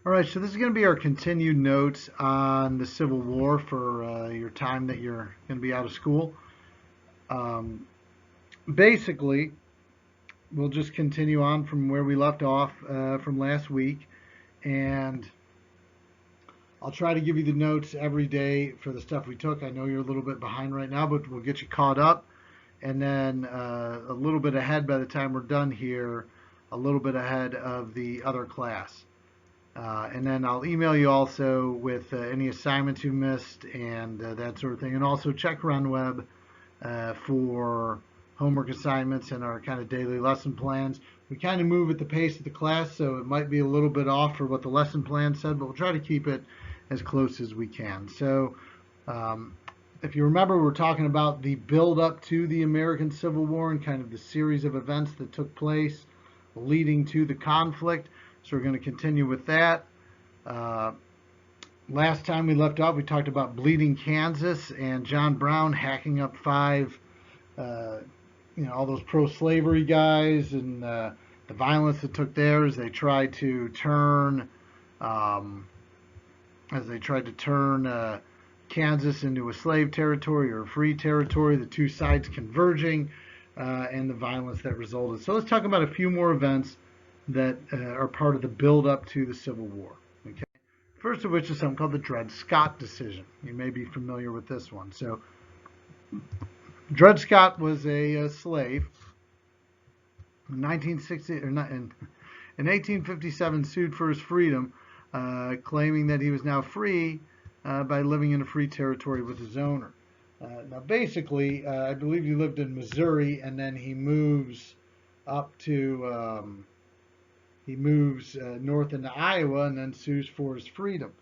All right, so this is going to be our continued notes on the Civil War for your time that you're going to be out of school. Um, Basically, we'll just continue on from where we left off from last week, and I'll try to give you the notes every day for the stuff we took. I know you're a little bit behind right now, but we'll get you caught up, and then a little bit ahead by the time we're done here, a little bit ahead of the other class. And then I'll email you also with any assignments you missed and that sort of thing. And also check RunWeb for homework assignments and our kind of daily lesson plans. We kind of move at the pace of the class, so it might be a little bit off for what the lesson plan said, but we'll try to keep it as close as we can. So if you remember, we're talking about the build up to the American Civil War and kind of the series of events that took place leading to the conflict. So we're going to continue with that. Last time we left off, we talked about Bleeding Kansas and John Brown hacking up all those pro-slavery guys and the violence that took there as they tried to turn, Kansas into a slave territory or a free territory. The two sides converging and the violence that resulted. So let's talk about a few more events that are part of the build-up to the Civil War. Okay, first of which is something called the Dred Scott decision. You may be familiar with this one. So, Dred Scott was a slave. In 1857, sued for his freedom, claiming that he was now free by living in a free territory with his owner. Now, basically, I believe he lived in Missouri, and then he moves up to. He moves north into Iowa and then sues for his freedom.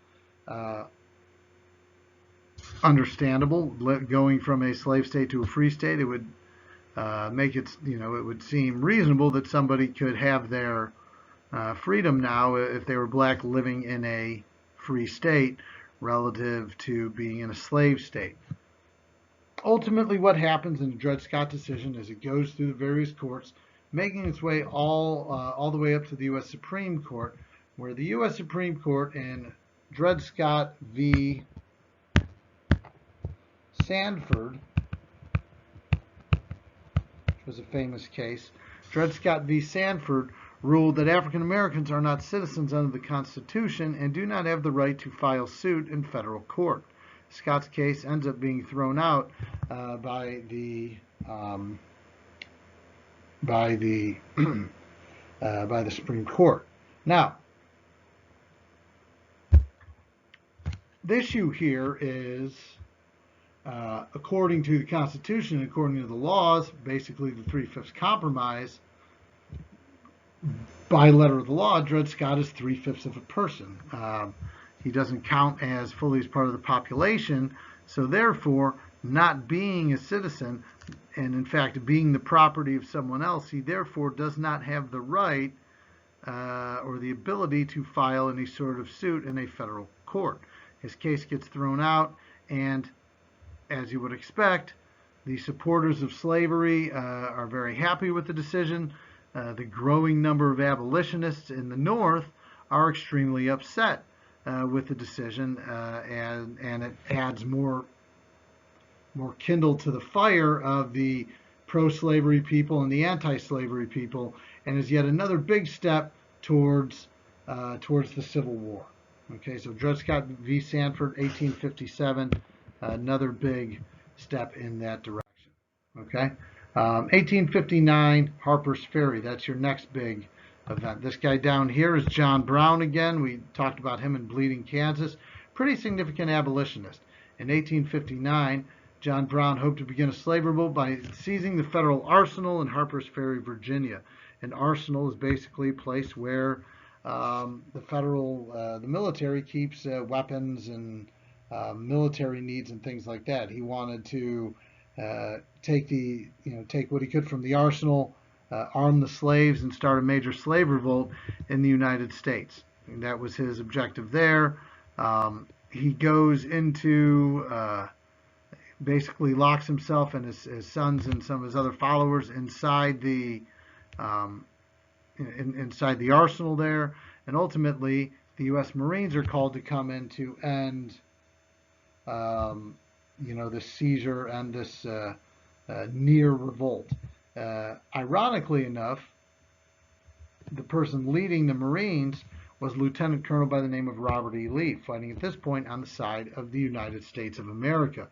Understandable. Going from a slave state to a free state, it would make it, it would seem reasonable that somebody could have their freedom now if they were black living in a free state relative to being in a slave state. Ultimately, what happens in the Dred Scott decision is it goes through the various courts, making its way all the way up to the U.S. Supreme Court, where the U.S. Supreme Court in Dred Scott v. Sanford, which was a famous case, Dred Scott v. Sanford ruled that African Americans are not citizens under the Constitution and do not have the right to file suit in federal court. Scott's case ends up being thrown out by the Supreme Court. Now, the issue here is, according to the Constitution, according to the laws, basically the 3/5 compromise, by letter of the law, Dred Scott is 3/5 of a person. He doesn't count as fully as part of the population, so therefore, not being a citizen, and in fact being the property of someone else, he therefore does not have the right or the ability to file any sort of suit in a federal court. His case gets thrown out, and as you would expect, the supporters of slavery are very happy with the decision. The growing number of abolitionists in the North are extremely upset with the decision, and it adds more kindle to the fire of the pro-slavery people and the anti-slavery people, and is yet another big step towards the Civil War. Okay, so Dred Scott v. Sanford, 1857, another big step in that direction. Okay, 1859, Harper's Ferry. That's your next big event. This guy down here is John Brown again. We talked about him in Bleeding Kansas. Pretty significant abolitionist. In 1859, John Brown hoped to begin a slave revolt by seizing the federal arsenal in Harper's Ferry, Virginia. An arsenal is basically a place where the military keeps weapons and military needs and things like that. He wanted to take what he could from the arsenal, arm the slaves, and start a major slave revolt in the United States. And that was his objective there. He goes into basically locks himself and his sons and some of his other followers inside the arsenal there, and ultimately the U.S. Marines are called to come in to end, this seizure and this near revolt. Ironically enough, the person leading the Marines was Lieutenant Colonel by the name of Robert E. Lee, fighting at this point on the side of the United States of America.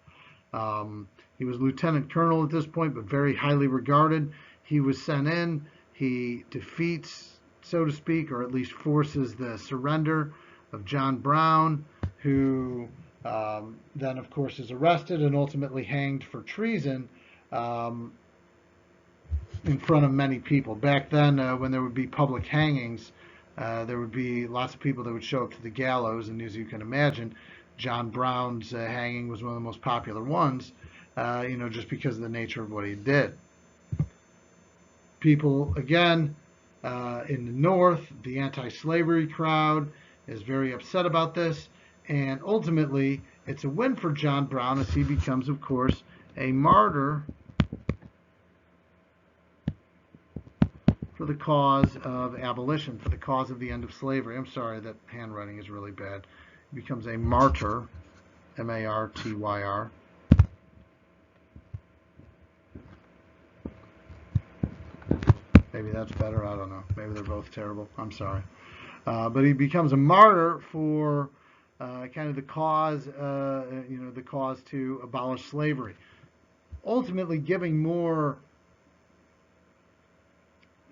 He was Lieutenant Colonel at this point, but very highly regarded. He was sent in. He defeats, so to speak, or at least forces the surrender of John Brown, who then, of course, is arrested and ultimately hanged for treason in front of many people. Back then, when there would be public hangings, there would be lots of people that would show up to the gallows, and as you can imagine, John Brown's hanging was one of the most popular ones, just because of the nature of what he did. People, again, in the North, the anti-slavery crowd is very upset about this, and ultimately, it's a win for John Brown as he becomes, of course, a martyr for the cause of abolition, for the cause of the end of slavery. I'm sorry, that handwriting is really bad. He becomes a martyr, M-A-R-T-Y-R. Maybe that's better. I don't know. Maybe they're both terrible. I'm sorry. But he becomes a martyr for kind of the cause, the cause to abolish slavery. Ultimately, giving more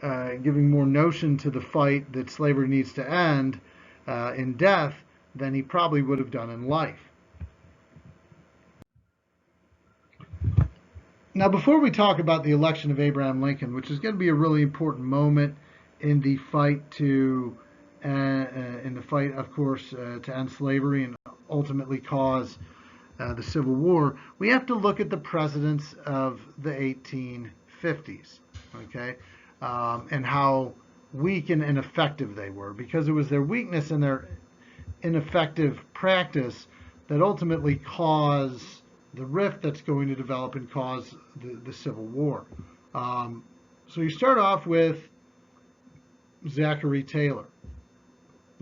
notion to the fight that slavery needs to end in death than he probably would have done in life. Now, before we talk about the election of Abraham Lincoln, which is going to be a really important moment in the fight of course, to end slavery and ultimately cause the Civil War, we have to look at the presidents of the 1850s, okay, and how weak and ineffective they were, because it was their weakness and their ineffective practice that ultimately caused the rift that's going to develop and cause the Civil War. So you start off with Zachary Taylor.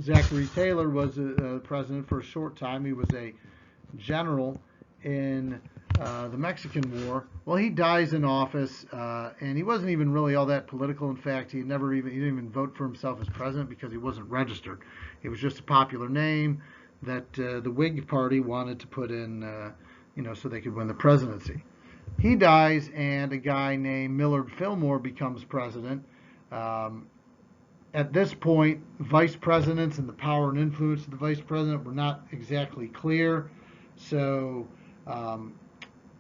Zachary Taylor was a president for a short time. He was a general in the Mexican War. Well, he dies in office, and he wasn't even really all that political. In fact, he didn't even vote for himself as president because he wasn't registered. It was just a popular name that the Whig Party wanted to put in, so they could win the presidency. He dies, and a guy named Millard Fillmore becomes president. At this point, vice presidents and the power and influence of the vice president were not exactly clear. So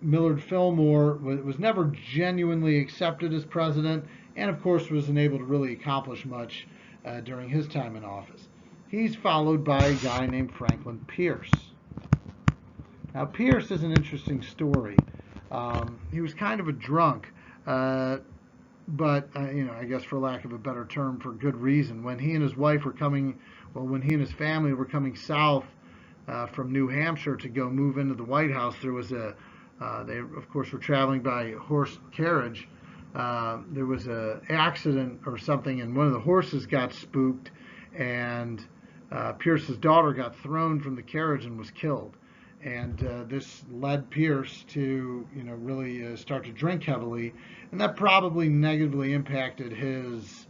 Millard Fillmore was never genuinely accepted as president, and of course was unable to really accomplish much during his time in office. He's followed by a guy named Franklin Pierce. Now, Pierce is an interesting story. He was kind of a drunk, but I guess for lack of a better term, for good reason. When he and his wife were when he and his family were coming south from New Hampshire to go move into the White House, there was they of course were traveling by horse carriage. There was an accident or something, and one of the horses got spooked, and Pierce's daughter got thrown from the carriage and was killed. And this led Pierce to, really start to drink heavily, and that probably negatively impacted his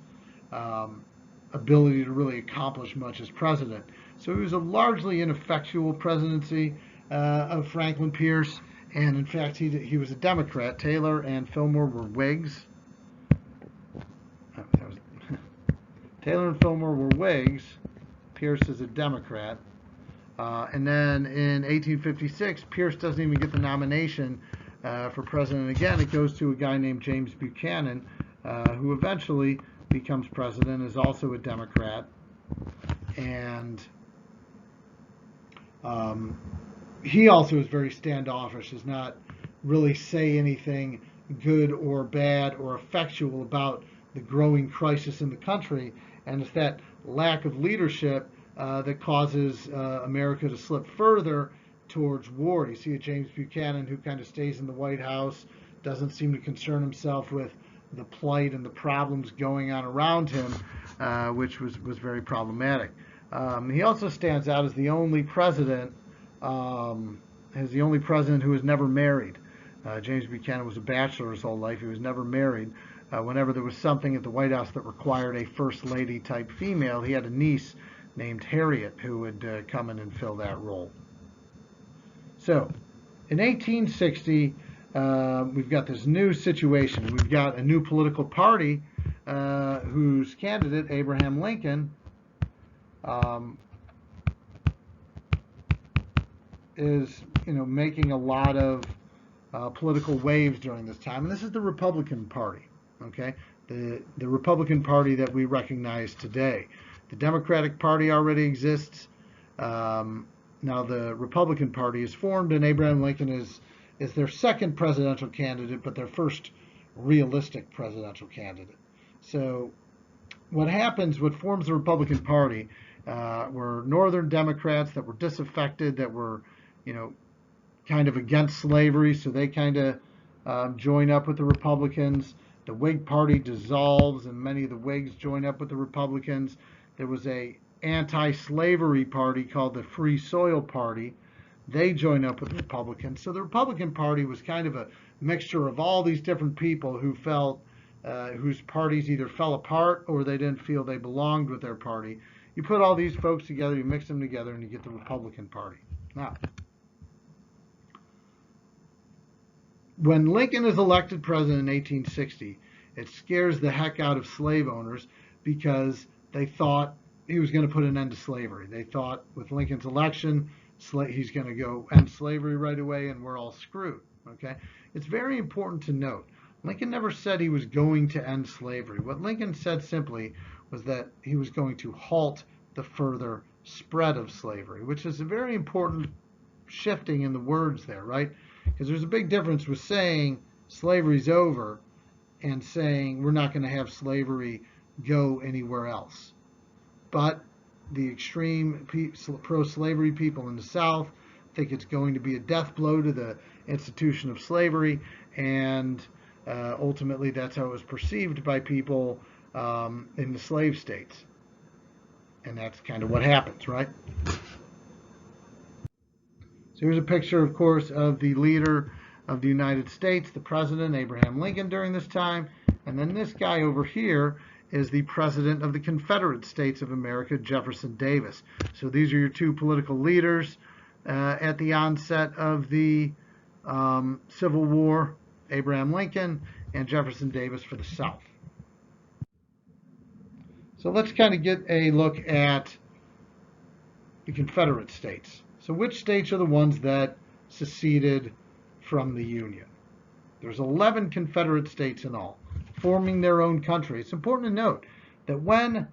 ability to really accomplish much as president. So it was a largely ineffectual presidency of Franklin Pierce, and in fact, he was a Democrat. Taylor and Fillmore were Whigs. Taylor and Fillmore were Whigs. Pierce is a Democrat. And then in 1856, Pierce doesn't even get the nomination for president again. It goes to a guy named James Buchanan, who eventually becomes president, is also a Democrat. And he also is very standoffish, does not really say anything good or bad or effectual about the growing crisis in the country. And it's that lack of leadership that causes America to slip further towards war. You see a James Buchanan who kind of stays in the White House, doesn't seem to concern himself with the plight and the problems going on around him, which was very problematic. He also stands out as the only president, who was never married. James Buchanan was a bachelor his whole life. He was never married. Whenever there was something at the White House that required a first lady type female, he had a niece named Harriet who would come in and fill that role. So, in 1860, we've got this new situation. We've got a new political party whose candidate, Abraham Lincoln, is making a lot of political waves during this time, and this is the Republican Party. Okay, the Republican Party that we recognize today. The Democratic Party already exists. Now the Republican Party is formed, and Abraham Lincoln is their second presidential candidate, but their first realistic presidential candidate. So what forms the Republican Party were Northern Democrats that were disaffected, that were, kind of against slavery, so they kind of join up with the Republicans. The Whig Party dissolves, and many of the Whigs join up with the Republicans. There was a anti-slavery party called the Free Soil Party. They join up with the Republicans. So the Republican Party was kind of a mixture of all these different people who felt whose parties either fell apart or they didn't feel they belonged with their party. You put all these folks together, you mix them together, and you get the Republican Party. Now, when Lincoln is elected president in 1860, it scares the heck out of slave owners because they thought he was going to put an end to slavery. They thought with Lincoln's election, he's going to go end slavery right away and we're all screwed. Okay? It's very important to note, Lincoln never said he was going to end slavery. What Lincoln said simply was that he was going to halt the further spread of slavery, which is a very important shifting in the words there, right? Because there's a big difference with saying slavery's over and saying we're not going to have slavery go anywhere else. But the extreme pro-slavery people in the South think it's going to be a death blow to the institution of slavery, and ultimately that's how it was perceived by people in the slave states. And that's kind of what happens, right? So here's a picture, of course, of the leader of the United States, the president, Abraham Lincoln, during this time. And then this guy over here is the president of the Confederate States of America, Jefferson Davis. So these are your two political leaders at the onset of the Civil War, Abraham Lincoln and Jefferson Davis for the South. So let's kind of get a look at the Confederate States. So which states are the ones that seceded from the Union? There's 11 Confederate states in all, forming their own country. It's important to note that when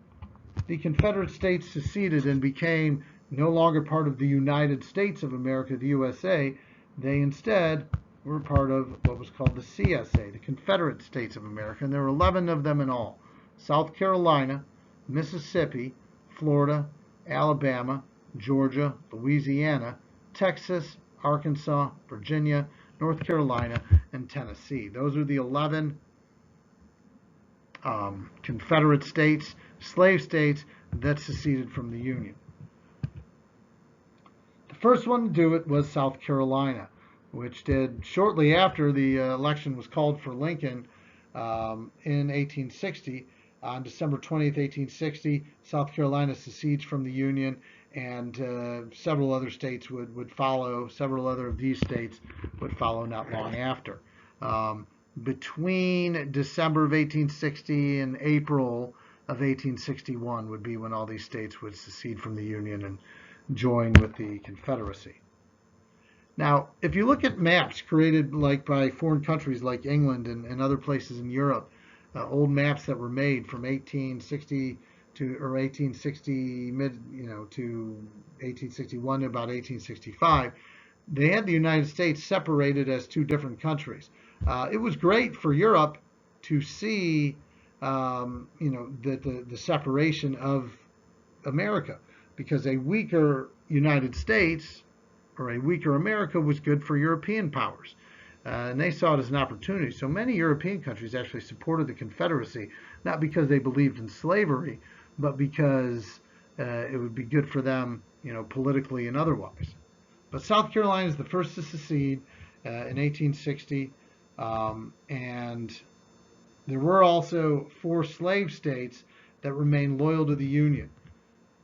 the Confederate States seceded and became no longer part of the United States of America, the USA, they instead were part of what was called the CSA, the Confederate States of America, and there were 11 of them in all. South Carolina, Mississippi, Florida, Alabama, Georgia, Louisiana, Texas, Arkansas, Virginia, North Carolina, and Tennessee. Those are the 11 Confederate states, slave states, that seceded from the Union. The first one to do it was South Carolina, which did shortly after the election was called for Lincoln in 1860. On December 20th, 1860, South Carolina secedes from the Union, and several other states would follow. Several other of these states would follow not long after. Between December of 1860 and April of 1861 would be when all these states would secede from the Union and join with the Confederacy. Now, if you look at maps created by foreign countries like England and other places in Europe, old maps that were made from 1860 to 1861 to about 1865, they had the United States separated as two different countries. It was great for Europe to see, the separation of America, because a weaker United States or a weaker America was good for European powers. And they saw it as an opportunity. So many European countries actually supported the Confederacy, not because they believed in slavery, but because it would be good for them, politically and otherwise. But South Carolina is the first to secede in 1860, and there were also 4 slave states that remained loyal to the Union: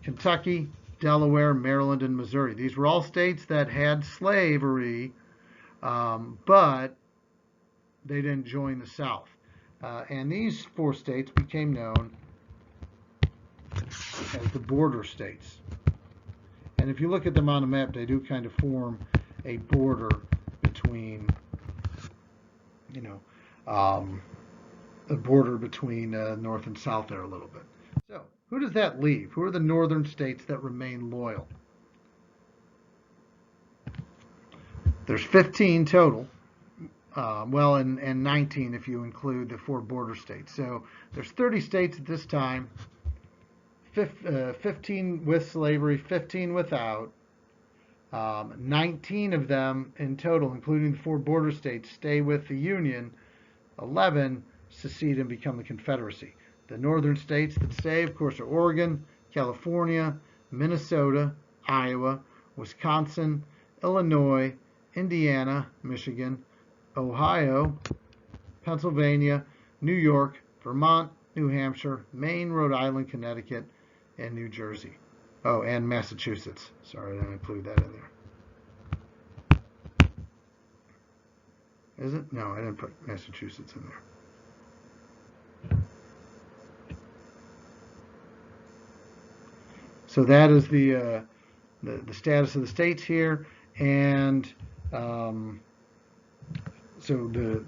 Kentucky, Delaware, Maryland, and Missouri. These were all states that had slavery, but they didn't join the South. And these 4 states became known as the border states. And if you look at them on a map, they do kind of form a border between, a border between North and South there a little bit. So who does that leave? Who are the northern states that remain loyal? There's 15 total. And 19 if you include the 4 border states. So there's 30 states at this time, 15 with slavery, 15 without. 19 of them in total, including the 4 border states, stay with the Union. 11 secede and become the Confederacy. The northern states that stay, of course, are Oregon, California, Minnesota, Iowa, Wisconsin, Illinois, Indiana, Michigan, Ohio, Pennsylvania, New York, Vermont, New Hampshire, Maine, Rhode Island, Connecticut, and New Jersey. Oh, and Massachusetts. Sorry, I didn't include that in there. Is it? No, I didn't put Massachusetts in there. So that is the status of the states here, and so the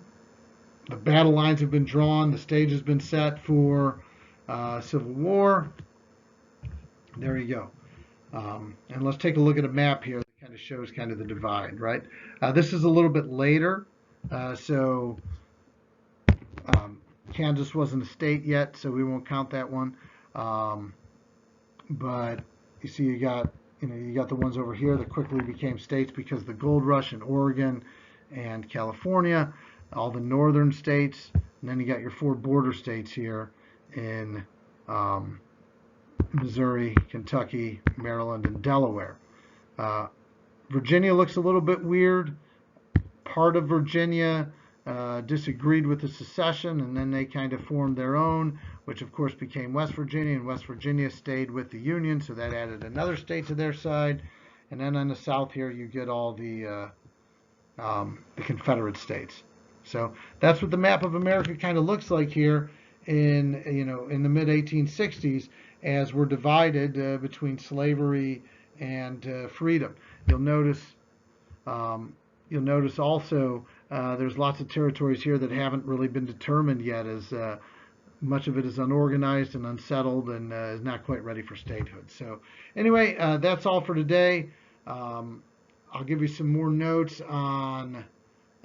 battle lines have been drawn. The stage has been set for Civil War. There you go. And let's take a look at a map here that kind of shows kind of the divide, right? This is a little bit later. So Kansas wasn't a state yet, so we won't count that one. But you see, you got the ones over here that quickly became states because of the gold rush in Oregon and California, all the northern states, and then you got your 4 border states here in Missouri, Kentucky, Maryland, and Delaware. Virginia looks a little bit weird. Part of Virginia disagreed with the secession, and then they kind of formed their own, which of course became West Virginia, and West Virginia stayed with the Union, so that added another state to their side. And then on the south here, you get all the Confederate states. So that's what the map of America kind of looks like here in the mid 1860s, as we're divided between slavery and freedom. You'll notice also there's lots of territories here that haven't really been determined yet, as much of it is unorganized and unsettled and is not quite ready for statehood. So anyway, that's all for today. I'll give you some more notes on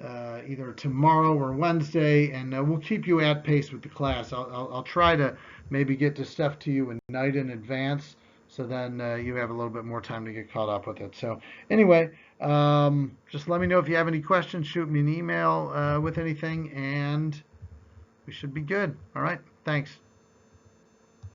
either tomorrow or Wednesday, and we'll keep you at pace with the class. I'll try to maybe get this stuff to you a night in advance, so then you have a little bit more time to get caught up with it. So anyway, just let me know if you have any questions. Shoot me an email with anything, and we should be good. All right, thanks.